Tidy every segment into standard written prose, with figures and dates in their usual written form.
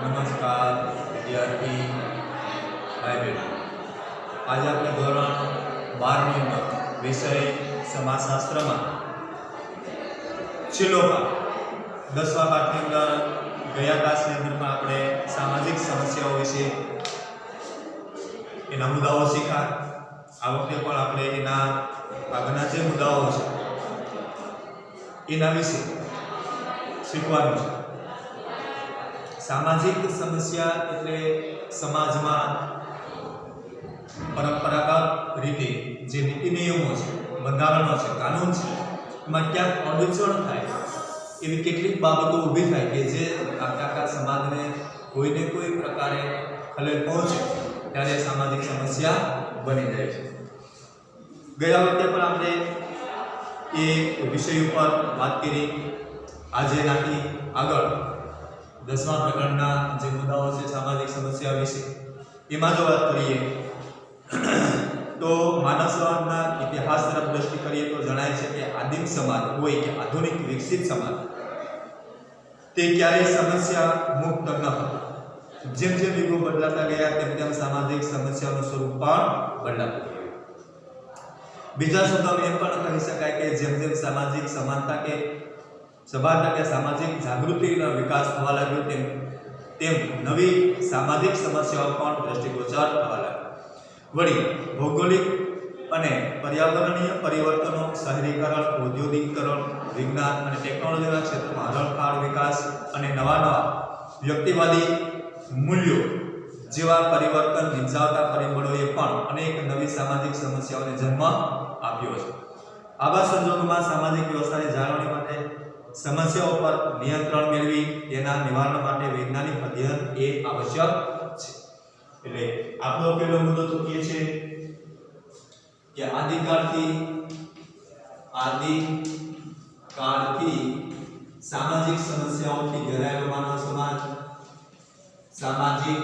नमस्कार विद्यार्थी भाई बहनों, आज अपने धोरण 12 में विषय समाजशास्त्र में छेल्लो पाठ 10मा पाठनी अंदर गया क्लासनी अंदर में आपणे सामाजिक समस्याओं विषे एना मुद्दाओ शीख्या। आ वखते पण आपणे एना आगळना जे मुद्दाओ छे एना विषे शीखवानुं छे। सामाजिक समस्या एटले समाज में परंपरागत रीते जे नीति नियमों छे, बंधारणों छे, कानून छे, एमां क्यांक अडचण थाय एवी केटलीक बाबतो ऊभी थाय के जे आखा समाजने कोई ने कोई प्रकारे खलेल पहोंचे त्यारे सामाजिक समस्या बनी जाय छे। गया वखते पण आपणे ए विषय पर बात करी। आज एनाथी आगळ 10मा प्रकरणना जे मुद्दाओ छे सामाजिक समस्या विषे एमां जो वात करीए तो मानव समाजना इतिहास तरफ दृष्टि करीए तो जणाय छे के आदिम समाज होय के आधुनिक विकसित समाज ते क्यारेय समस्या मुक्त न हतो। जेम जेम युगो बदलाता गया तेम तेम सामाजिक समस्याओं स्वरूप पण बदलाતું गयुं। बीजा शब्दोमां एम पण कही शकाय के जेम जेम सामाजिक समानता के सभाता के सामाजिक जागृतिनो विकास थवा लाग्यो तेम नवी सामाजिक समस्याओं पण दृष्टिगोचर थवा लागी। वળી भौगोलिक अने पर्यावरणीय परिवर्तनों, शहरीकरण, औद्योगिकीकरण, विज्ञान अने टेक्नोलॉजीना क्षेत्रमां हरણफાળ विकास अने नवा व्यक्तिवादी मूल्यों जेवा परिवर्तन निपजावता परिबळोए पण अनेक नवी सामाजिक समस्याओने जन्म आप्यो छे। आवा संजोगोमां सामाजिक व्यवस्थानी जाळवणी माटे समस्याओं पर नियंत्रण मेळवी तेना निवारण माटे वैज्ञानिक अध्ययन ए आवश्यक छे। એટલે આપણો પહેલો મુદ્દો તો કે છે કે આદિકાળથી સામાજિક સમસ્યાઓથી ઘેરાયેલો માનવ સમાજ સામાજિક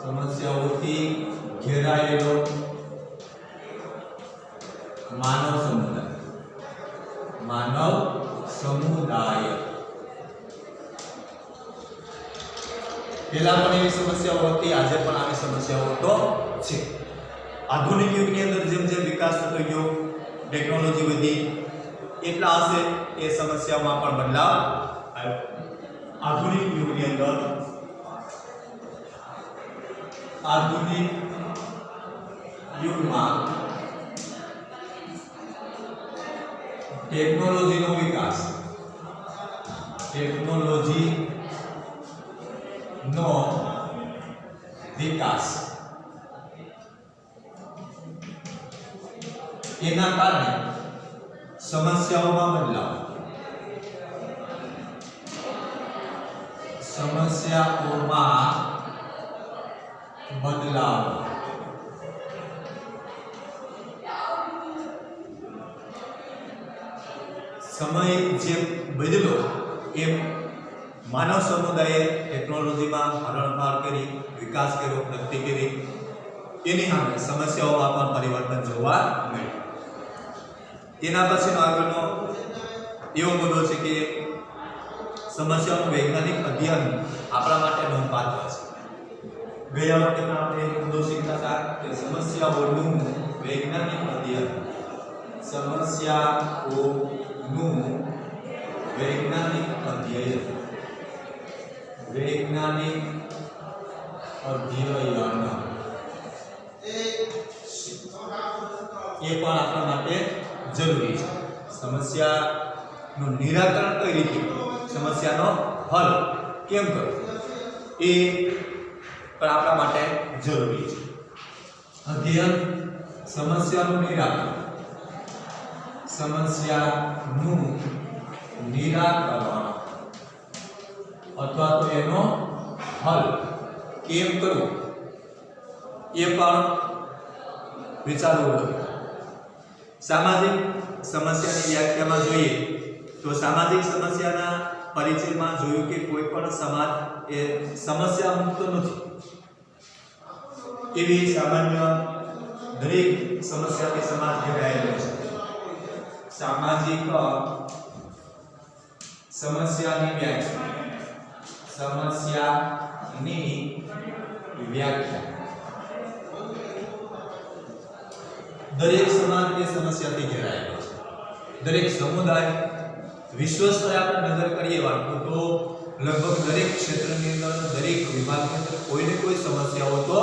સમસ્યાઓથી घेरायेलो मानव समुदाय पहला पण एवी समस्याओ हती, आजे पण आवी समस्याओ तो छे। आधुनिक युगनी अंदर जेम जेम विकास थतो गयो, टेक्नोलॉजी वधी એટલા હશે એ સમસ્યામાં પણ બદલાવ આવ્યો। આધુનિક યુગની અંદર આધુનિક युगમાં टेक्नोलॉजीનો વિકાસ એના કારણે સમસ્યાઓમાં બદલાવ समय जे बदलो एम मानव समुदाय टेक्नोलॉजी में हरणफाळ करी, विकास कर्यो, प्रगति करी, एनी सामे समस्याओं में परिवर्तन जोवा मळ्युं। तेना पछीनो आगळनो एवो मुद्दो छे के समस्याओं वैज्ञानिक अध्ययन आपणा माटे नोंधपात्र छे। गया वखते आपणे एक मुद्दो शीख्या हता के समस्याओनुं वैज्ञानिक अध्ययन वैज्ञानिक अध्ययन ये पण आपणा माटे जरूरी छे। समस्यानुं निराकरण कई रीते, समस्यानो हल केम करवो ए पण आपणा माटे जरूरी छे। अध्ययन समस्यानुं निराकरण अथवा तो एनो हल केम करवो ए पण विचारवुं जोईए। सामाजिक समस्यानी व्याख्यामां जोईए तो सामाजिक समस्याना परिचयमां जोयुं के कोईपण समाज ए समस्या मुक्त नथी। एवी सामान्य दरेक समस्याथी समाज घेरायेलो छे। સામાજિક સમસ્યાની વ્યાખ્યા દરેક સમાજની સમસ્યાથી ઘેરાયેલો છે. દરેક સમુદાય વિશ્વ સ્તરે આપણે નજર કરીએ તો લગભગ દરેક ક્ષેત્રની અંદર દરેક વિભાગની અંદર કોઈને કોઈ સમસ્યાઓ તો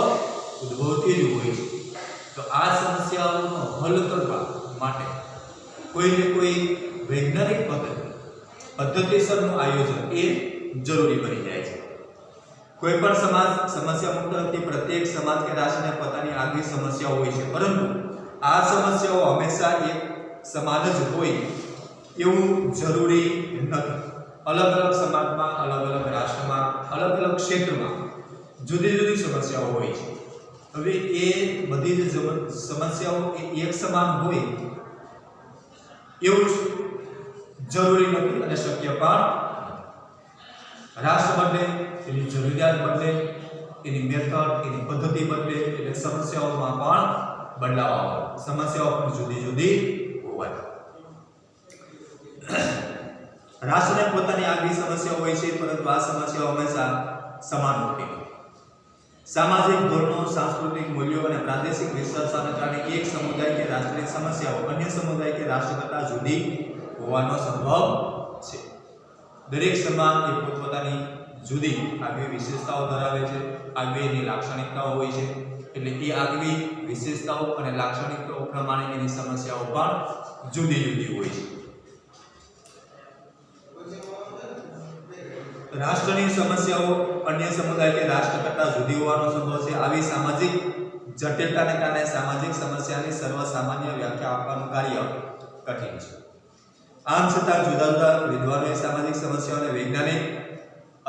ઉદ્ભવતી જ હોય છે. તો આ સમસ્યાઓનો હલ કરવા માટે કોઈને કોઈ વૈજ્ઞાનિક પદ્ધતિસરનું આયોજન એ જરૂરી બની જાય છે. કોઈ પણ સમાજ સમસ્યા મુક્ત નથી. પ્રત્યેક સમાજ કે રાષ્ટ્રને પોતાની આગવી સમસ્યાઓ હોય છે, પરંતુ આ સમસ્યાઓ હંમેશા એક સમાન જ હોય એવું જરૂરી નથી. અલગ અલગ સમાજમાં, અલગ અલગ રાષ્ટ્રમાં, અલગ અલગ ક્ષેત્રમાં જુદી જુદી સમસ્યાઓ હોય છે. હવે એ બધી જ સમસ્યાઓ એક સમાન હોય એવું જરૂરી નથી અને શક્ય પણ રાષ્ટ્ર બદલે, એની જરૂરિયાત બદલે, એની મેથડ, એની પદ્ધતિ બદલે, એટલે સમસ્યાઓમાં પણ બદલાવ આવે. સમસ્યાઓ પણ જુદી જુદી હોય. રાષ્ટ્રને પોતાની આગવી સમસ્યાઓ હોય છે, પરંતુ આ સમસ્યાઓ હંમેશા સમાન હોતી નથી. સામાજિક ધોરણો, સાંસ્કૃતિક મૂલ્યો અને પ્રાદેશિક વિશેષતાને કારણે એક સમુદાય કે રાષ્ટ્રની સમસ્યાઓ અન્ય સમુદાય કે રાષ્ટ્ર કરતાં જુદી હોવાનો સંભવ છે. દરેક સમાજ એ પોતપોતાની જુદી આગવી વિશેષતાઓ ધરાવે છે, આગવી એની લાક્ષણિકતાઓ હોય છે. એટલે એ આગવી વિશેષતાઓ અને લાક્ષણિકતાઓ પ્રમાણે એની સમસ્યાઓ પણ જુદી જુદી હોય છે. રાષ્ટ્રની સમસ્યાઓ અન્ય સમુદાય કે રાષ્ટ્ર કરતાં જુદી હોવાનો સંભવ છે. આવી સામાજિક જટિલતાને કારણે સામાજિક સમસ્યાની સર્વસામાન્ય વ્યાખ્યા આપવાનું કાર્ય કઠિન છે. આમ છતાં જુદા જુદા વિદ્વાનોએ સામાજિક સમસ્યાઓને વૈજ્ઞાનિક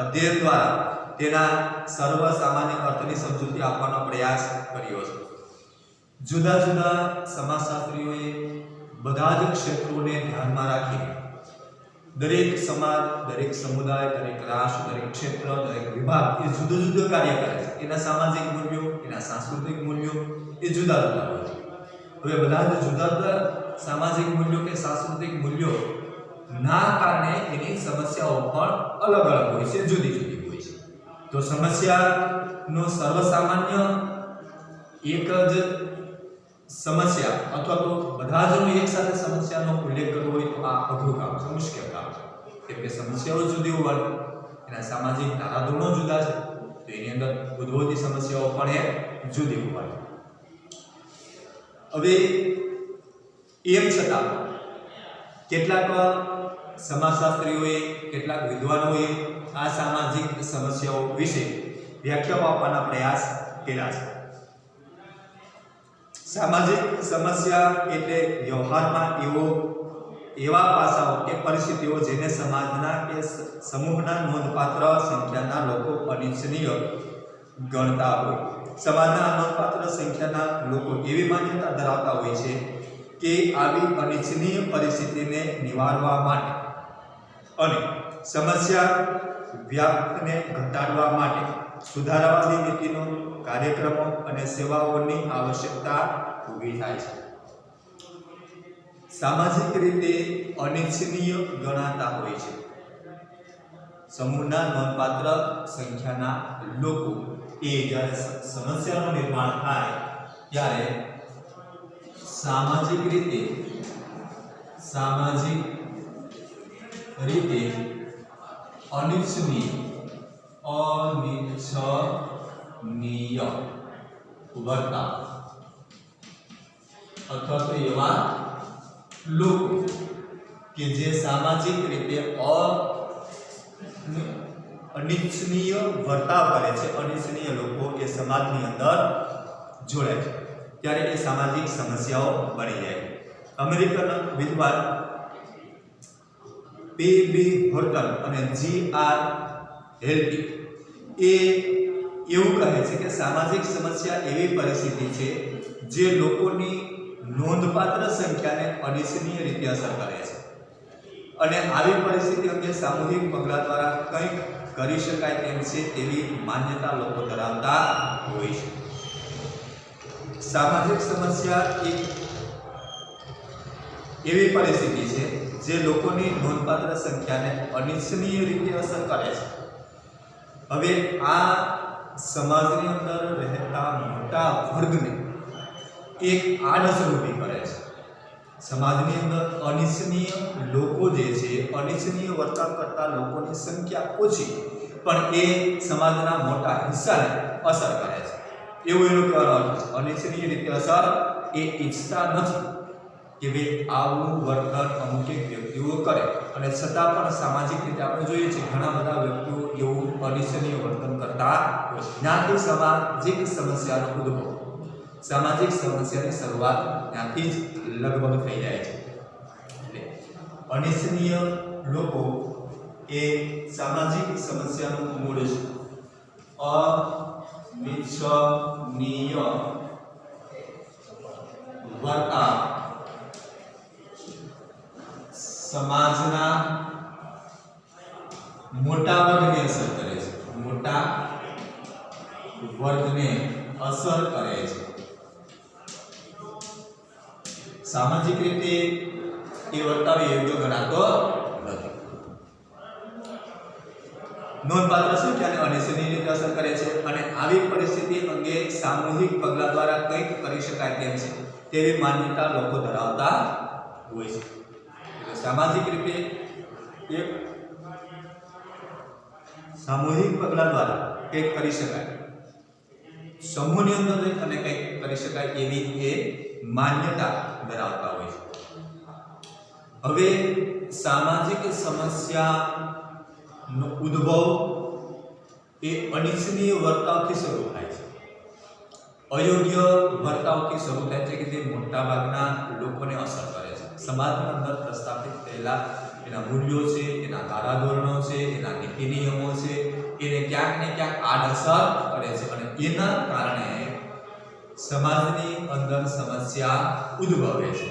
અધ્યયન દ્વારા તેના સર્વસામાન્ય અર્થની સમજૂતી આપવાનો પ્રયાસ કર્યો છે. જુદા જુદા સમાજશાસ્ત્રીઓએ બધા જ ક્ષેત્રોને ધ્યાનમાં રાખી દરેક સમાજ, દરેક સમુદાય, દરેક રાષ્ટ્ર, દરેક ક્ષેત્ર, દરેક વિભાગ એ જુદું જુદું કાર્ય કરે છે. એના સામાજિક મૂલ્યો, એના સાંસ્કૃતિક મૂલ્યો એ જુદા જુદા હોય છે. હવે બધા જ જુદા જુદા સામાજિક મૂલ્યો કે સાંસ્કૃતિક મૂલ્યો ના કારણે એની સમસ્યાઓ પણ અલગ અલગ હોય છે, જુદી જુદી હોય છે. તો સમસ્યાનો સર્વસામાન્ય એક જ સમસ્યા અથવા તો બધા જ એક સાથે સમસ્યાનો ઉલ્લેખ કરવો હોય તો આ અઘરું કામ છે, મુશ્કેલ કામ છે. કેમ કે સમસ્યાઓ જુદી હોવાની, એના સામાજિક ધારાધોરણો જુદા છે, તો એની અંદર ઉદ્ભવતી સમસ્યાઓ પણ એ જુદી હોવાની. હવે એમ છતાં કેટલાક સમાજશાસ્ત્રીઓએ, કેટલાક વિદ્વાનોએ આ સામાજિક સમસ્યાઓ વિશે વ્યાખ્યાઓ આપવાના પ્રયાસ કર્યા છે. સામાજિક સમસ્યા એટલે વ્યવહારમાં એવા પાસાઓ કે પરિસ્થિતિઓ જેને સમાજના કે સમૂહના નોંધપાત્ર સંખ્યાના લોકો અનિચ્છનીય ગણતા હોય. સમાજના નોંધપાત્ર સંખ્યાના લોકો એવી માન્યતા ધરાવતા હોય છે કે આવી અનિચ્છનીય પરિસ્થિતિને નિવારવા માટે અને સમસ્યા વ્યાપને ઘટાડવા માટે સુધારાવાદી નીતિનો, કાર્યક્રમો અને સેવાઓની આવશ્યકતા ઊભી થાય છે. સામાજિક રીતે અનિચ્છનીય ગણાતા હોય છે સમૂહના નોંધપાત્ર સંખ્યાના લોકો. એ જ્યારે સમસ્યાનું નિર્માણ થાય ત્યારે સામાજિક રીતે અનિચ્છનીય વર્તાવ અથવા તો એવા લોકો કે જે સામાજિક રીતે અનિચ્છનીય વર્તાવ કરે છે, અનિચ્છનીય લોકો એ સમાજની અંદર જોડાય છે, ત્યારે એ સામાજિક સમસ્યાઓ બની જાય. અમેરિકન વિદ્વાન પી.બી. હોર્ટન અને G.R. હેલ્ટી એ એવું કહે છે કે સામાજિક સમસ્યા એવી પરિસ્થિતિ છે જે લોકોની નોંધપાત્ર સંખ્યાને અનિચ્છનીય રીતે અસર કરે છે અને આવી પરિસ્થિતિ અંગે સામૂહિક પગલાં દ્વારા કંઈક કરી શકાય તેમ છે તેવી માન્યતા લોકો ધરાવતા હોય છે. સામાજિક સમસ્યા એક એવી પરિસ્થિતિ છે જે લોકોની નોંધપાત્ર સંખ્યાને અનિચ્છનીય રીતે અસર કરે છે. હવે આ સમાજની અંદર રહેતા મોટા વર્ગને એક આડઅસર ઊભી કરે છે. સમાજની અંદર અનિચ્છનીય લોકો જે છે, અનિચ્છનીય વર્તન કરતા લોકોની સંખ્યા ઓછી, પણ એ સમાજના મોટા હિસ્સાને અસર કરે છે. એવું એનું કહેવાનો અર્થ છે. અનિચ્છનીય રીતે અસર એ ઈચ્છતા નથી કે ભાઈ આવું વર્તન અમુક એક વ્યક્તિઓ કરે, અને છતાં પણ સામાજિક રીતે આપણે જોઈએ છીએ ઘણા બધા વ્યક્તિઓ એવું અનિચ્છનીય વર્તન કરતા હોય છે. જ્ઞાતિ સામાજિક સમસ્યાનો ઉદ્ભવ, સામાજિક સમસ્યાની શરૂઆત ત્યાંથી જ લગભગ થઈ જાય છે. એટલે અનિચ્છનીય લોકો એ સામાજિક સમસ્યાનું મૂળ છે. અનિચ્છનીય વર્તન સમાજના મોટા વર્ગને અસર કરે છે. મોટા વર્ગને અસર કરે છે. સામાજિક રીતે એ વર્તાવ યોગ્ય ગણાતો નથી. નોંધપાત્ર સંખ્યાને અનિચ્છનીય રીતે અસર કરે છે, અને આવી પરિસ્થિતિ અંગે સામૂહિક પગલાં દ્વારા કંઈક કરી શકાય તેમ છે તેવી માન્યતા લોકો ધરાવતા હોય છે. એટલે સામાજિક રીતે એક સામૂહિક પગલાં દ્વારા કંઈક કરી શકાય, સમૂહની અંદર રહી અને કંઈક કરી શકાય એવી એ માન્યતા ધરાવતા હોય છે. હવે સામાજિક સમસ્યાનો ઉદ્ભવ એ અનિચ્છનીય વર્તાવથી શરૂ થાય છે. અયોગ્ય વર્તાવથી શરૂ થાય છે કે જે મોટા ભાગના લોકોને અસર કરે છે. સમાજની અંદર પ્રસ્થાપિત થયેલા એના મૂલ્યો છે, એના ધારાધોરણો છે, એના નીતિ નિયમો છે, એને ક્યાંક ને ક્યાંક આડઅસર કરે છે, અને એના કારણે સમાજની અંદર સમસ્યા ઉદ્ભવે છે.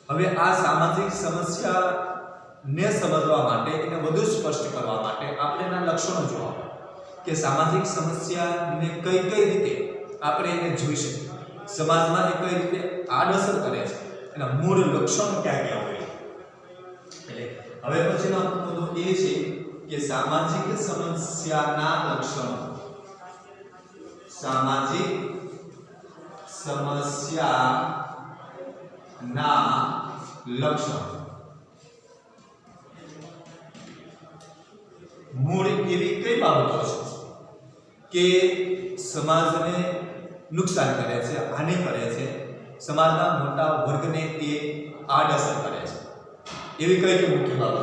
હવે આ સામાજિક સમસ્યાને સમજવા માટે, એને વધુ સ્પષ્ટ કરવા માટે આપણે એના લક્ષણો જોવા કે સામાજિક સમસ્યાને કઈ કઈ રીતે આપણે એને જોઈ શકીએ, સમાજમાં એ કઈ રીતે આડઅસર કરે છે, એના મૂળ લક્ષણો ક્યાં ક્યાં હોય. એટલે હવે પછીનો મુદ્દો એ છે કે સામાજિક સમસ્યાના લક્ષણો. સામાજિક સમસ્યાના લક્ષણો મૂળ એવી કઈ બાબતો છે કે સમાજને નુકસાન કરે છે, હાનિ કરે છે, સમાજના મોટા વર્ગને એ આડઅસર કરે છે, એવી કઈ કઈ મુખ્ય બાબતો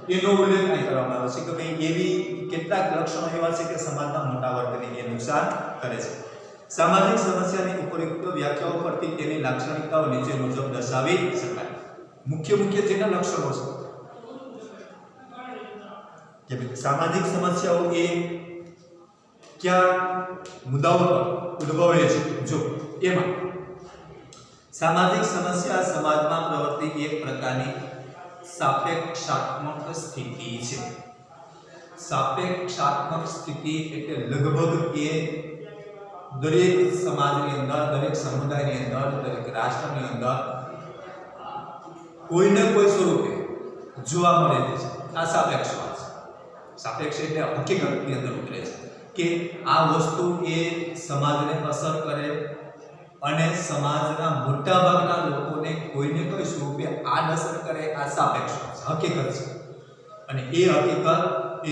છે એનો ઉલ્લેખ અહીં કરવામાં આવે છે કે ભાઈ એવી કેટલાક લક્ષણો એવા છે કે સમાજના મોટા વર્ગને એ નુકસાન કરે છે. સામાજિક સમસ્યાની ઉપરોક્ત વ્યાખ્યાઓ પરથી તેની લાક્ષણિકતાઓ નીચે મુજબ દર્શાવી શકાય. મુખ્ય જેના લક્ષણો છે કે સામાજિક સમસ્યાઓ એ કયા મુદ્દાઓ પર ઉદ્ભવે છે. જો એમાં સામાજિક સમસ્યા સમાજમાં પ્રવર્તી એક પ્રકારની સાપેક્ષાત્મક સ્થિતિ છે. સાપેક્ષાત્મક સ્થિતિ એટલે લગભગ એ દરેક સમાજની અંદર, દરેક સમુદાયની અંદર, દરેક રાષ્ટ્રની અંદર કોઈને કોઈ સ્વરૂપે જોવા મળે છે. આ સાપેક્ષવાદ છે. સાપેક્ષ એટલે હકીકતની અંદર ઉતરે છે કે આ વસ્તુ એ સમાજને અસર કરે અને સમાજના મોટા ભાગના લોકોને કોઈને કોઈ સ્વરૂપે આડઅસર કરે. આ સાપેક્ષ હકીકત છે, અને એ હકીકત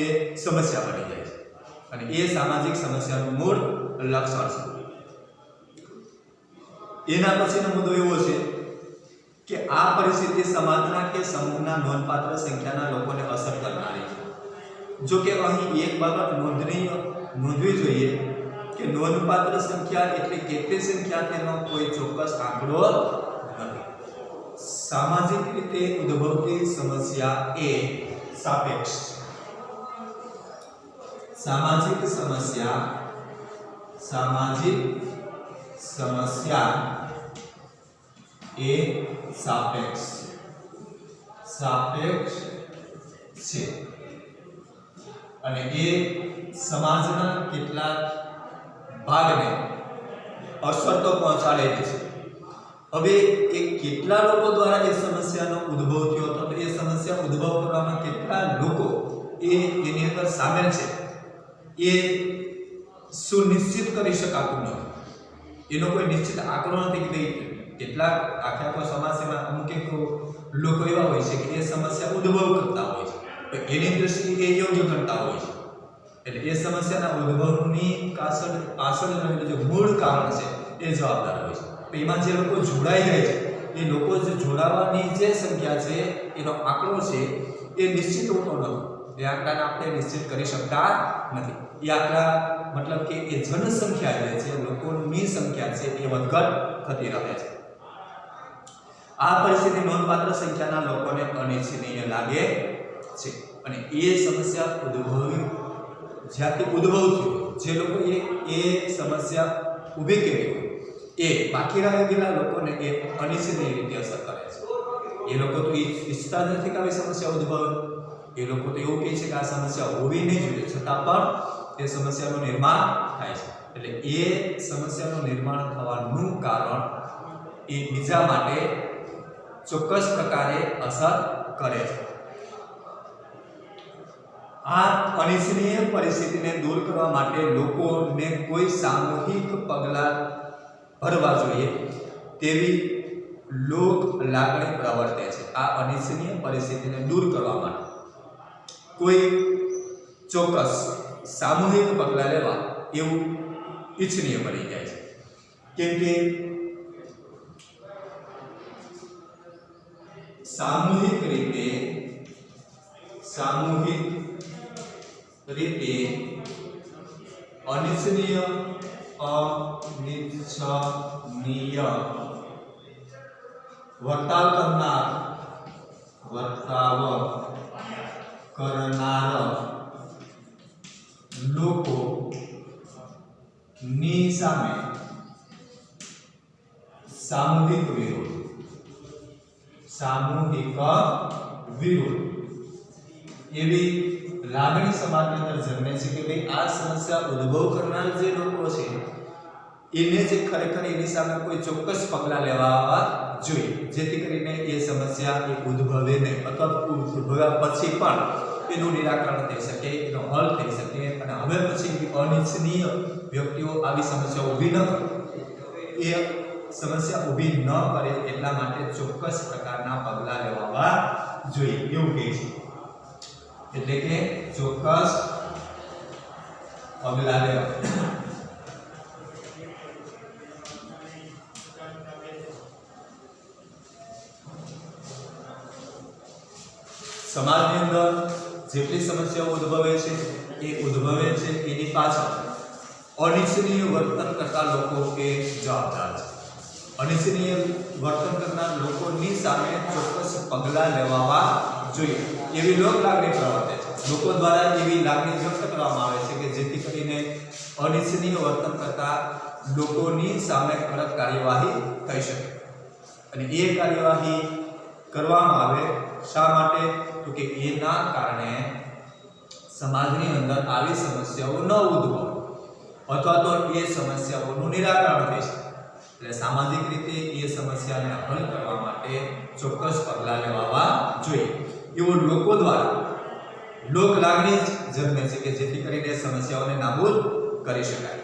એ સમસ્યા બની જાય છે, અને એ સામાજિક સમસ્યાનું મૂળ લક્ષણ છે. એના પછીનો મુદ્દો એવો છે કે આ પરિસ્થિતિ સમાજના કે સમૂહના નોંધપાત્ર સંખ્યાના લોકોને અસર કરનારી છે. જો કે અહીં એક બાબત નોંધવી જોઈએ કે નોંધપાત્ર સંખ્યા એટલે કેટલી સંખ્યા તેનો કોઈ ચોક્કસ આંકડો નથી. સામાજિક રીતે ઉદ્ભવતી સમસ્યા એ સાપેક્ષ છે. સામાજિક સમસ્યા એ સાપેક્ષ છે, અને એ સમાજના કેટલાક ભાગને અસર તો પહોંચાડે છે, હવે એ કેટલા લોકો દ્વારા એ સમસ્યાનો ઉદ્ભવ થયો હતો, તો એ સમસ્યા ઉદ્ભવ કરવામાં કેટલા લોકો એની અંદર સામેલ છે એ સુનિશ્ચિત કરી શકાતું નથી. એનો કોઈ નિશ્ચિત આંકડો નથી કે કેટલાક આખા સમાજમાં અમુક એક લોકો એવા હોય છે કે એ સમસ્યા ઉદ્ભવ કરતા હોય છે, તો એની દ્રષ્ટિએ એ યોગ્ય ગણતા હોય છે. એટલે એ સમસ્યાના ઉદ્ભવની પાછળ જે મૂળ કારણ છે એ જવાબદાર હોય છે. તો એમાં જે લોકો જોડાઈ જાય છે એ લોકો જે જોડાવાની જે સંખ્યા છે એનો આંકડો છે એ નિશ્ચિત હોતો નથી. એ આંકડાને આપણે નિશ્ચિત કરી શકતા નથી. એ આંકડા મતલબ કે એ જનસંખ્યા જે છે, લોકોની સંખ્યા છે એ વધઘટ થતી રહે છે. આ પરિસ્થિતિ નોંધપાત્ર સંખ્યાના લોકોને અનિચ્છનીય લાગે છે અને એ સમસ્યા જ્યાંથી ઉદ્ભવ થયો, જે લોકો એ સમસ્યા ઊભી કરી એ બાકી રહી ગયેલા લોકોને એ અનિચ્છનીય રીતે અસર કરે છે. એ લોકો તો ઈચ્છતા નથી કે આવી સમસ્યા ઉદ્ભવે. એ લોકો તો એવું કહે છે કે આ સમસ્યા હોવી નહીં જોઈએ, છતાં પણ એ સમસ્યાનું નિર્માણ થાય છે. એટલે એ સમસ્યાનું નિર્માણ થવાનું કારણ એ બીજા માટે ચોક્કસ પ્રકારે અસર કરે છે. આ અનિચ્છનીય પરિસ્થિતિને દૂર કરવા માટે લોકોને કોઈ સામૂહિક પગલાં ભરવા જોઈએ તેવી લોક લાગણી પ્રવર્તે છે. આ અનિચ્છનીય પરિસ્થિતિને દૂર કરવા માટે કોઈ ચોક્કસ સામૂહિક પગલાં લેવા એવું ઈચ્છનીય બની જાય છે. કેમ કે સામૂહિક રીતે અનિચ્છનીય વર્તાવ કરનાર લોકોની સામે સામૂહિક વિરોધ એવી લાગણી સમાજની અંદર જન્મે છે કે ભાઈ આ સમસ્યા ઉદ્ભવ કરનાર જે લોકો છે એને જે ખરેખર એની સામે કોઈ ચોક્કસ પગલાં લેવા જોઈએ, જેથી કરીને એ સમસ્યા એ ઉદ્ભવે નહીં અથવા ઉદ્ભવ્યા પછી પણ એનું નિરાકરણ થઈ શકે, એનો હલ થઈ શકે અને હવે પછી અનિચ્છનીય વ્યક્તિઓ આવી સમસ્યા ઊભી ન કરે, એ સમસ્યા ઊભી ન કરે એટલા માટે ચોક્કસ પ્રકારના પગલાં લેવા જોઈએ એવું કહે છે. એટલે કે ચોક્કસ પગલાં લેવા. સમાજની અંદર જેટલી સમસ્યાઓ ઉદ્ભવે છે એની પાછળ અનિચ્છનીય વર્તન કરતા લોકો એ જવાબદાર છે. અનિચ્છનીય વર્તન કરનાર લોકોની સામે ચોક્કસ પગલાં લેવા જોઈએ એવી લોક લાગણી પ્રવર્તે છે. લોકો દ્વારા એવી લાગણી વ્યક્ત કરવામાં આવે છે કે જેથી કરીને અનિચ્છનીય વર્તન કરતા લોકોની સામે કડક કાર્યવાહી થઈ શકે અને એ કાર્યવાહી કરવામાં આવે. શા માટે? તો કે એના કારણે સમાજની અંદર આવી સમસ્યાઓ ન ઉદ્ભવે અથવા તો એ સમસ્યાઓનું નિરાકરણ થઈ શકે. એટલે સામાજિક રીતે એ સમસ્યાને હલ કરવા માટે ચોક્કસ પગલાં લેવા જોઈએ એવું લોકો દ્વારા લોક લાગણી જન્મે છે કે જેથી કરીને સમસ્યાઓને નાબૂદ કરી શકાય.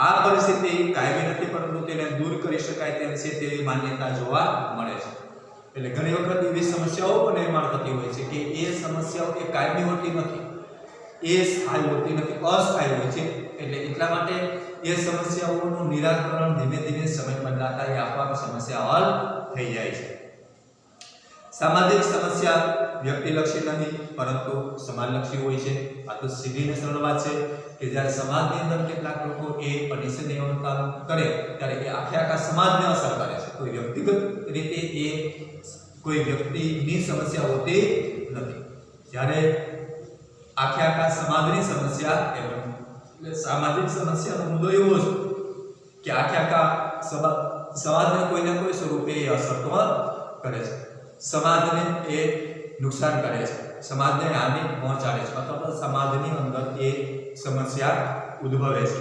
આ પરિસ્થિતિ કાયમી નથી, પરંતુ તેને દૂર કરી શકાય તેમ છે તેવી માન્યતા જોવા મળે છે. એટલે ઘણી વખત એવી સમસ્યાઓ પણ નિર્માણ થતી હોય છે કે એ સમસ્યાઓ એ કાયમી હોતી નથી, એ સ્થાયી હોતી નથી, અસ્થાયી હોય છે. એટલે એટલા માટે એ સમસ્યાઓનું નિરાકરણ ધીમે ધીમે સમય બદલાતા એ આપોઆપ સમસ્યા હલ થઈ જાય છે. સામાજિક સમસ્યા વ્યક્તિલક્ષી નહીં પરંતુ સમાજલક્ષી હોય છે. આ તો સીધી ને સરળ વાત છે કે જ્યારે સમાજની અંદર કેટલાક લોકો એ અનિચ્છનીય વર્તન કરે ત્યારે એ આખા સમાજને અસર કરે છે. કોઈ વ્યક્તિગત રીતે એ કોઈ વ્યક્તિની સમસ્યા હોતી નથી. જ્યારે આખા સમાજની સમસ્યા એટલે સામાજિક સમસ્યાનો મુદ્દો એવો છે કે આખા સમાજને કોઈને કોઈ સ્વરૂપે એ અસર તો કરે છે, સમાજને એ નુકસાન કરે છે, સમાજને હાનિ પહોંચાડે છે અથવા તો સમાજની અંદર એ સમસ્યા ઉદ્ભવે છે.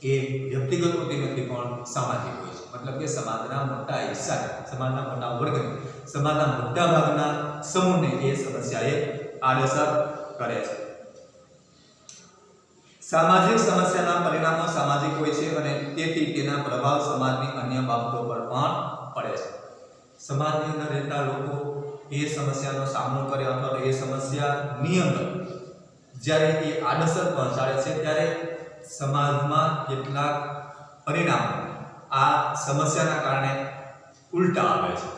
એ વ્યક્તિગત હોતી નથી પણ સામાજિક હોય છે। મતલબ કે સમાજના મોટા હિસ્સા, સમાજના મોટા વર્ગને, સમાજના મોટા ભાગના સમૂહને એ સમસ્યાએ આડઅસર કરે છે। સામાજિક સમસ્યાના પરિણામો સામાજિક હોય છે અને તેથી તેના પ્રભાવ સમાજની અન્ય બાબતો પર પણ પડે છે। સમાજની અંદર રહેતા લોકો એ સમસ્યાનો સામનો કરે અથવા તો એ સમસ્યાની અંદર જ્યારે એ આડઅસર પહોંચાડે છે ત્યારે સમાજમાં કેટલાક પરિણામો આ સમસ્યાના કારણે ઉલટા આવે છે।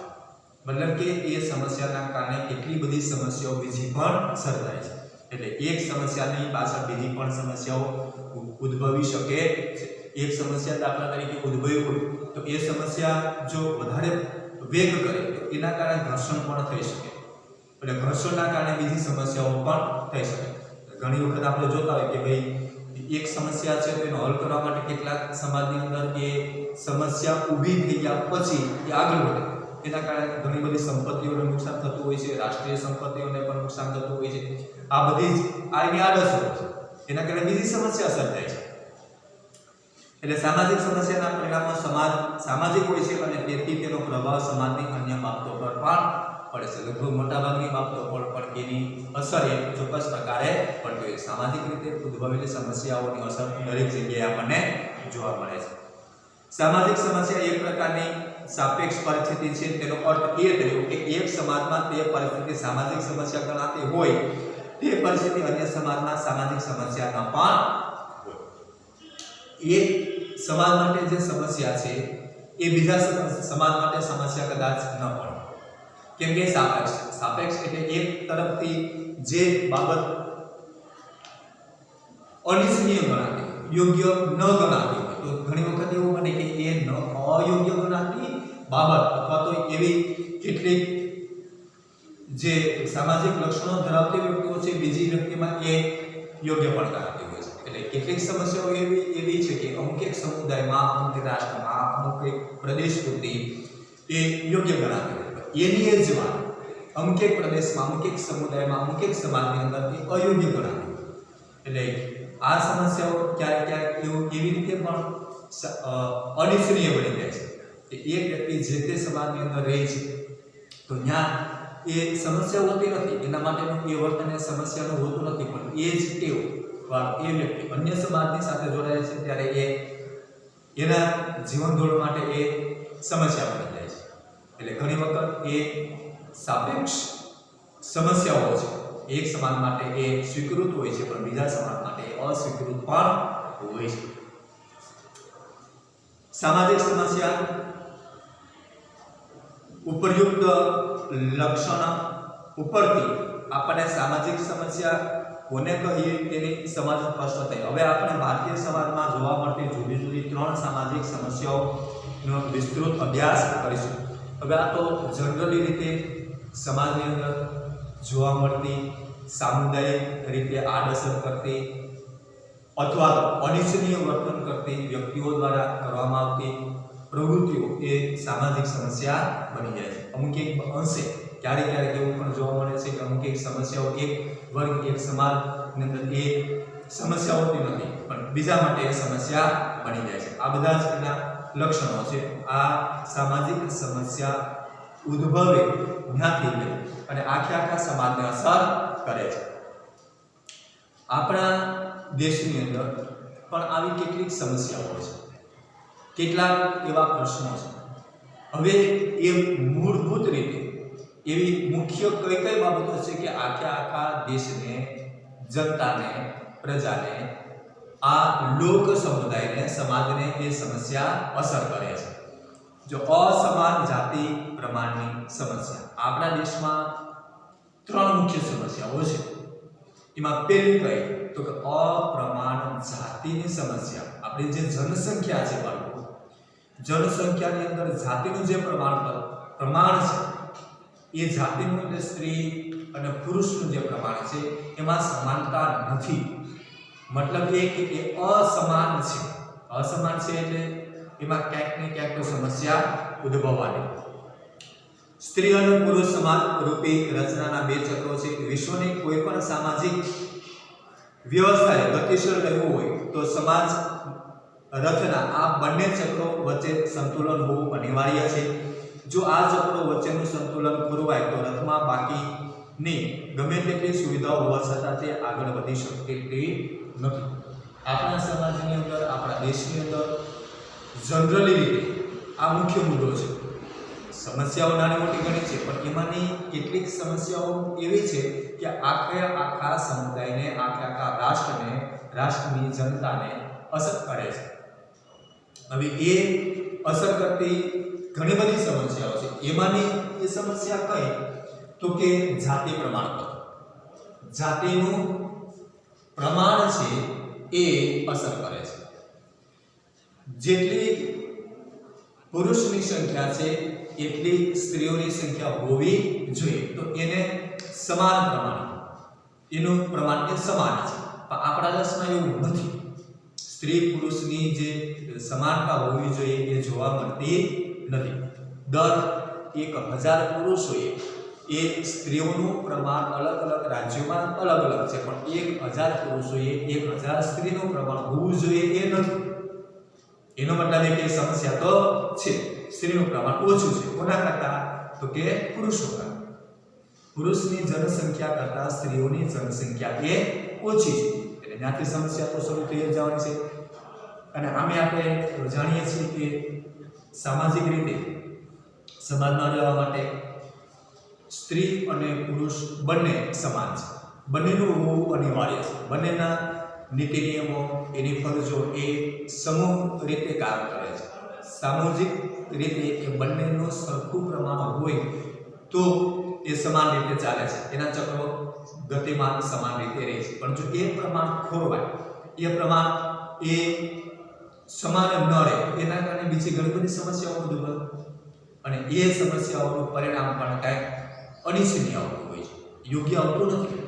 મતલબ કે એ સમસ્યાના કારણે કેટલી બધી સમસ્યાઓ બીજી પણ સર્જાય છે। એટલે એક સમસ્યાની પાછળ બીજી પણ સમસ્યાઓ ઉદ્ભવી શકે છે। એક સમસ્યા દાખલા તરીકે ઉદ્ભવી હોય તો એ સમસ્યા જો વધારે વેગ કરે તો એના કારણે ઘર્ષણ પણ થઈ શકે, એટલે ઘર્ષણના કારણે બીજી સમસ્યાઓ પણ થઈ શકે। ઘણી વખત આપણે જોતા હોય કે ભાઈ એક સમસ્યા છે તો એનો હલ કરવા માટે કેટલાક સમાજની અંદર એ સમસ્યા ઊભી થઈ ગયા પછી એ આગળ વધે, એના કારણે ઘણી બધી સંપત્તિઓને નુકસાન થતું હોય છે, રાષ્ટ્રીય સંપત્તિઓને પણ નુકસાન થતું હોય છે। આ બધી જ આની આડઅસર છે, એના કારણે બીજી સમસ્યા સર્જાય છે। એટલે સામાજિક સમસ્યાના પરિણામો સામાજિક હોય છે અને તેથી તેનો પ્રભાવ સમાજની અન્ય બાબતો પર પણ પડે છે। લગભગ મોટાભાગની બાબતો પર પણ એની અસર એક ચોક્કસ પ્રકારે પડતી હોય છે। સામાજિક રીતે ઉદ્ભવેલી સમસ્યાઓની અસર દરેક જગ્યાએ આપણને જોવા મળે છે। સામાજિક સમસ્યા એક પ્રકારની સાપેક્ષ પરિસ્થિતિ છે। તેનો અર્થ એ થયો કે એક સમાજમાં તે પરિસ્થિતિ સામાજિક સમસ્યા ગણાતી હોય તે પરિસ્થિતિ અન્ય સમાજમાં સામાજિક સમસ્યા ન પણ હોય। એક સમાજ માટે જે સમસ્યા છે એ બીજા સમાજ માટે સમસ્યા કદાચ ન પણ, કેમ કે સાપેક્ષ એટલે એક તરફથી જે બાબત અનિચ્છનીય ગણાતી, યોગ્ય ન ગણાતી હોય તો ઘણી વખત એવું બને કે એ અયોગ્ય ગણાતી બાબત અથવા તો એવી કેટલીક જે સામાજિક લક્ષણો ધરાવતી વ્યક્તિઓ છે બીજી વ્યક્તિમાં એ યોગ્ય પણ ગણાતી હોય છે। એટલે કેટલીક સમસ્યાઓ એવી છે કે અમુક એક સમુદાયમાં, અમુક રાષ્ટ્રમાં, અમુક એક પ્રદેશ પૂરતી એ યોગ્ય ગણાતી હોય, એની એ જ વાત અમુક એક પ્રદેશમાં, અમુક એક સમુદાયમાં, અમુક એક સમાજની અંદર એ અયોગ્ય ગણાતી હોય। એટલે આ સમસ્યાઓ ક્યારેક એવી રીતે પણ અનિચ્છનીય બની જાય છે કે એક વ્યક્તિ જે તે સમાજની અંદર રહે છે તો ત્યાં એ સમસ્યા હોતી નથી, એના માટેનું એ વર્તન એ સમસ્યાનું હોતું નથી, પણ એ જ ટેવ એ વ્યક્તિ અન્ય સમાજની સાથે જોડાય છે ત્યારે એ એના જીવન ધોરણ માટે એ સમસ્યા બની જાય છે। એટલે ઘણી વખત એ સાપેક્ષ સમસ્યાઓ છે એક સમાજ માટે એ સ્વીકૃત હોય છે પણ બીજા સમાજ માટે અસ્વીકૃત પણ હોય છે। સામાજિક સમસ્યા ઉપરયુક્ત લક્ષણ ઉપરથી આપણને સામાજિક સમસ્યા કોને કહીએ તેની સમજ સ્પષ્ટ થઈ। હવે આપણે ભારતીય સમાજમાં જોવા મળતી જુદી જુદી 3 સામાજિક સમસ્યાઓનો વિસ્તૃત અભ્યાસ કરીશું। હવે આ તો જનરલી રીતે સમાજની અંદર જોવા મળતી સામુદાયિક રીતે આડઅસર કરતી અથવા તો અનિચ્છનીય વર્તન કરતી વ્યક્તિઓ દ્વારા કરવામાં આવતી પ્રવૃત્તિઓ એ સામાજિક સમસ્યા બની જાય છે। અમુક એક અંશે ક્યારેક એવું પણ જોવા મળે છે કે અમુક એક સમસ્યાઓ એક વર્ગ, એક સમાજની અંદર એ સમસ્યા હોતી નથી પણ બીજા માટે એ સમસ્યા બની જાય છે। આ બધા જ એના લક્ષણો છે। આ સામાજિક સમસ્યા ઉદ્ભવે ત્યાંથી લઈ અને આખા સમાજને અસર કરે છે। આપણા દેશની અંદર પણ આવી કેટલીક સમસ્યાઓ છે, કેટલાક એવા પ્રશ્નો છે। હવે એ મૂળભૂત રીતે એવી મુખ્ય કઈ બાબતો છે કે આખા દેશને, જનતાને, પ્રજાને, આ લોક સમુદાયને, સમાજને એ સમસ્યા અસર કરે છે। જો અસમાન જાતિ પ્રમાણની સમસ્યા, આપણા દેશમાં 3 મુખ્ય સમસ્યાઓ છે। એમાં પહેલી કઈ તો કે અપ્રમાણ જાતિની સમસ્યા। આપણી જે જનસંખ્યા છે બાળકો, જનસંખ્યાની અંદર જાતિનું જે પ્રમાણ છે એ જાતિનું એટલે સ્ત્રી અને પુરુષનું જે પ્રમાણ છે એમાં સમાનતા નથી। મતલબ એ કે એ અસમાન છે। અસમાન છે એટલે એમાં ક્યાંક ને ક્યાંક તો સમસ્યા ઉદ્ભવવાની। સ્ત્રી અને પુરુષ સમાજ રૂપી રચનાના 2 ચક્રો છે। વિશ્વની કોઈ પણ સામાજિક વ્યવસ્થાએ ગતિશીલ રહેવું હોય તો સમાજ રથના આ બંને ચક્રો વચ્ચે સંતુલન હોવું અનિવાર્ય છે। જો આ ચક્રો વચ્ચેનું સંતુલન ખોરવાય તો રથમાં બાકીની ગમે તેટલી સુવિધાઓ હોવા છતાં તે આગળ વધી શકતી નથી। આપણા સમાજની અંદર, આપણા દેશની અંદર જનરલી રીતે આ મુખ્ય મુદ્દો છે। સમસ્યાઓ નાની મોટી ઘણી છે, પણ એમાંની કેટલીક સમસ્યાઓ એવી છે કે આખા સમુદાયને, આખા રાષ્ટ્રને, રાષ્ટ્રની જનતાને અસર કરે છે। હવે એ અસર કરતી ઘણી બધી સમસ્યાઓ છે। એમાંની એ સમસ્યા કઈ તો કે જાતિ પ્રમાણપત્ર, જાતિનું પ્રમાણ છે એ અસર કરે છે। જેટલી પુરુષની સંખ્યા છે એટલી સ્ત્રીઓની સંખ્યા હોવી જોઈએ, તો એને સમાન પ્રમાણ, એનું પ્રમાણ એ સમાન છે। પણ આપણા દેશમાં એવું નથી। સ્ત્રી પુરુષની જે સમાનતા હોવી જોઈએ એ જોવા મળતી નથી। દર 1000 પુરુષોએ એ સ્ત્રીઓનું પ્રમાણ અલગ અલગ રાજ્યોમાં અલગ અલગ છે, પણ 1000 પુરુષોએ 1000 સ્ત્રીનું પ્રમાણ હોવું જોઈએ એ નથી। એનો મતલબ એ કે સમસ્યા તો છે, સ્ત્રીનું પ્રમાણ ઓછું છે। કોના કરતા તો કે પુરુષો કરતા। પુરુષની જનસંખ્યા કરતા સ્ત્રીઓની જનસંખ્યા એ ઓછી છે, એટલે ત્યાંથી સમસ્યા તો શરૂ થઈ જ જવાની છે। અને આમે આપણે જાણીએ છીએ કે સામાજિક રીતે સમાજમાં રહેવા માટે સ્ત્રી અને પુરુષ બંને સમાન છે, બંનેનું હોવું અનિવાર્ય છે। બંનેના નીતિ નિયમો, એની ફરજો એ સમૂહ રીતે કામ કરે છે। સામાજિક રીતે એ બંનેનું સરખું પ્રમાણ હોય તો એ સમાન રીતે ચાલે છે, એના ચક્રો ગતિમાન સમાન રીતે રહે છે। પણ જો એ પ્રમાણ ખોરવાય, એ પ્રમાણ એ સમાન ન રહે, એના કારણે બીજી ઘણી બધી સમસ્યાઓ ઉદ્ભવે અને એ સમસ્યાઓનું પરિણામ પણ કંઈક અનિચ્છનીય આવતું હોય છે, યોગ્ય આવતું નથી।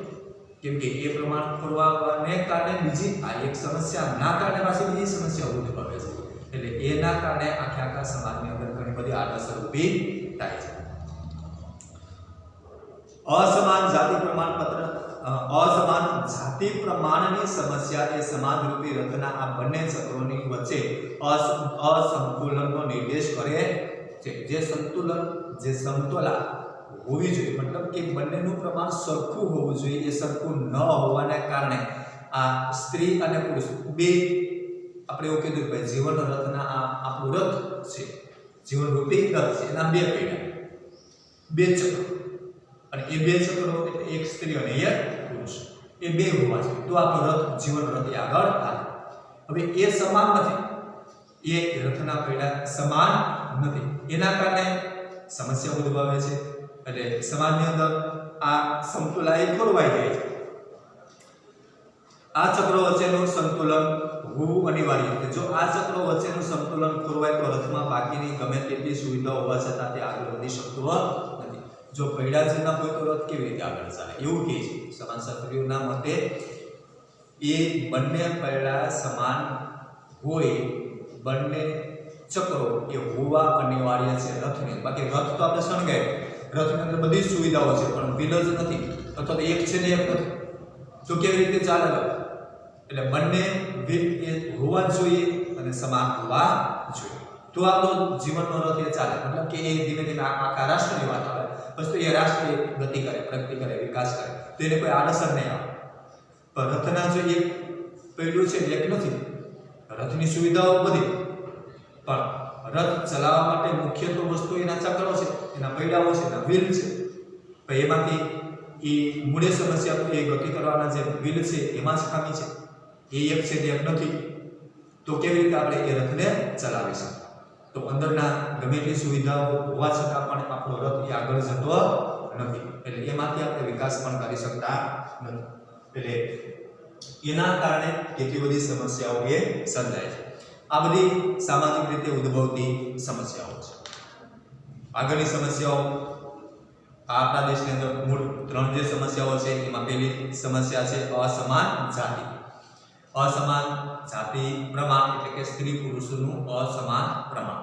કેમ કે એ પ્રમાણ ખોરવાને કારણે બીજી આ એક સમસ્યાના કારણે પાછી બીજી સમસ્યા ઉદ્ભવે છે, એટલે એના કારણે આખા સમાજની અંદર ઘણી બધી આડઅસર ઊભી થાય છે। અસમાન જાતિ પ્રમાણની સમસ્યા એ સમાજરૂપી રથના આ બંને ચક્રોની વચ્ચે અસંતુલનનો નિર્દેશ કરે છે। જે સંતુલન, જે સમતોલા હોવી જોઈએ, મતલબ કે બંનેનું પ્રમાણ સરખું હોવું જોઈએ, એ સરખું ન હોવાને કારણે આ સ્ત્રી અને પુરુષ બે, આપણે એવું કીધું કે જીવન રથના આ આપણું રથ છે, જીવનરૂપી રથ છે, એના બે પૈડા, બે ચક્રો, અને એ બે ચક્રો એટલે એક સ્ત્રી અને એક પુરુષ, એ બે હોવા જોઈએ તો આપણો રથ, જીવન રથ આગળ હાલે। હવે એ સમાન નથી, એ રથના પૈડા સમાન નથી, એના કારણે સમસ્યા ઉદ્ભવે છે। એટલે સમાજની અંદર આ સમતુલા એ ખોરવાઈ જાય છે। આ ચક્રો વચ્ચેનું સંતુલન હોવું અનિવાર્ય છે। જો આ ચક્રો વચ્ચેનું સંતુલન ખોરવાય તો રથમાં બાકીની ગમે તેટલી સુવિધાઓ હોવા છતાં તે આગળ વધી શકતો નથી। જો પૈડા જ ન હોય તો રથ કેવી રીતે આગળ ચાલે, એવું કહે છે સમાજશાસ્ત્રીઓના મતે। એ બંને પૈડા સમાન હોય, બંને ચક્રો એ હોવા અનિવાર્ય છે રથની। બાકી રથ તો આપણે શણગાય, રથની અંદર બધી જ સુવિધાઓ છે, પણ વ્હીલ જ નથી, અથવા તો એક છે ને એક નથી, તો કેવી રીતે ચાલે રથ? એટલે બંને વ્હીલ એ હોવા જ જોઈએ અને સમાન હોવા જોઈએ, તો આપણો જીવનનો રથ એ ચાલે। મતલબ કે એ ધીમે ધીમે આખા રાષ્ટ્રની વાત આવે, બસ તો એ રાષ્ટ્ર ગતિ કરે, પ્રગતિ કરે, વિકાસ કરે, તો એને કોઈ આડઅસર નહીં આવે। પણ રથના જો એક પૈડું છે, એક નથી, રથની સુવિધાઓ બધી, પણ રથ ચલાવવા માટે મુખ્ય તો વસ્તુ એના ચક્રો છે, એના પૈડાઓ છે, એના વ્હીલ છે। પણ એમાંથી એ મૂળે સમસ્યા તો એ ગતિ કરવાના જે વ્હીલ છે એમાં જ ખામી છે, એ એક છે ને એક નથી, તો કેવી રીતે આપણે એ રથને ચલાવી શકીએ? તો અંદરના ગમે તેટલી સુવિધાઓ હોવા છતાં પણ આપણો રથ એ આગળ જતો નથી, એટલે એમાંથી આપણે વિકાસ પણ કરી શકતા નથી। એટલે એના કારણે કેટલી બધી સમસ્યાઓ એ સર્જાય છે। આ બધી સામાજિક રીતે ઉદ્ભવતી સમસ્યાઓ છે। આગળની સમસ્યાઓ આપણા દેશની અંદર મૂળ 3 જે સમસ્યાઓ છે એમાં પહેલી સમસ્યા છે અસમાન જાતિ। અસમાન જાતિ પ્રમાણ એટલે કે સ્ત્રી પુરુષનું અસમાન પ્રમાણ।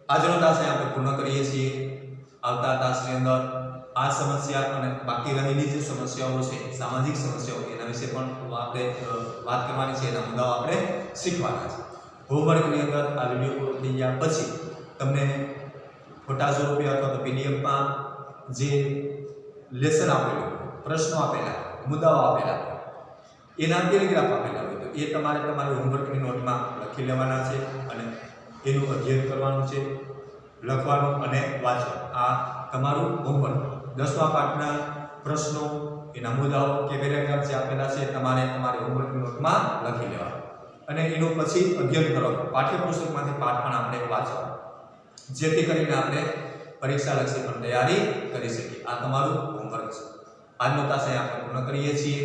આજનો તાસ આપણે પૂર્ણ કરીએ છીએ। આવતા તાસની અંદર આ સમસ્યા અને બાકી રહેલી જે સમસ્યાઓ છે સામાજિક સમસ્યાઓ એના વિશે પણ આપણે વાત કરવાની છે, એના મુદ્દાઓ આપણે શીખવાના છે. હોમવર્કની અંદર આ વિડીયો પૂરો થઈ ગયા પછી તમને ફોટા સ્વરૂપે અથવા તો પીડીએફમાં જે લેસન આપેલું, પ્રશ્નો આપેલા, મુદ્દાઓ આપેલા, એના પેરેગ્રાફ આપેલા હોય તો એ તમારે તમારી હોમવર્કની નોટમાં લખી લેવાના છે અને એનું અધ્યયન કરવાનું છે, લખવાનું અને વાંચવાનું. આ તમારું હોમવર્ક. 10મા પાઠના પ્રશ્નો, એના મુદ્દાઓ કે પેરેગ્રાફ જે આપેલા છે તમારે તમારી હોમવર્કની નોટમાં લખી લેવા અને એનું પછી અધ્યયન કરવાનું. પાઠ્યપુસ્તકમાંથી પાઠ પણ આપણે વાંચવા, જેથી કરીને આપણે પરીક્ષાલક્ષી પણ તૈયારી કરી શકીએ. આ તમારું હોમવર્ક છે. આજનો તાસ આપણે પૂર્ણ કરીએ છીએ.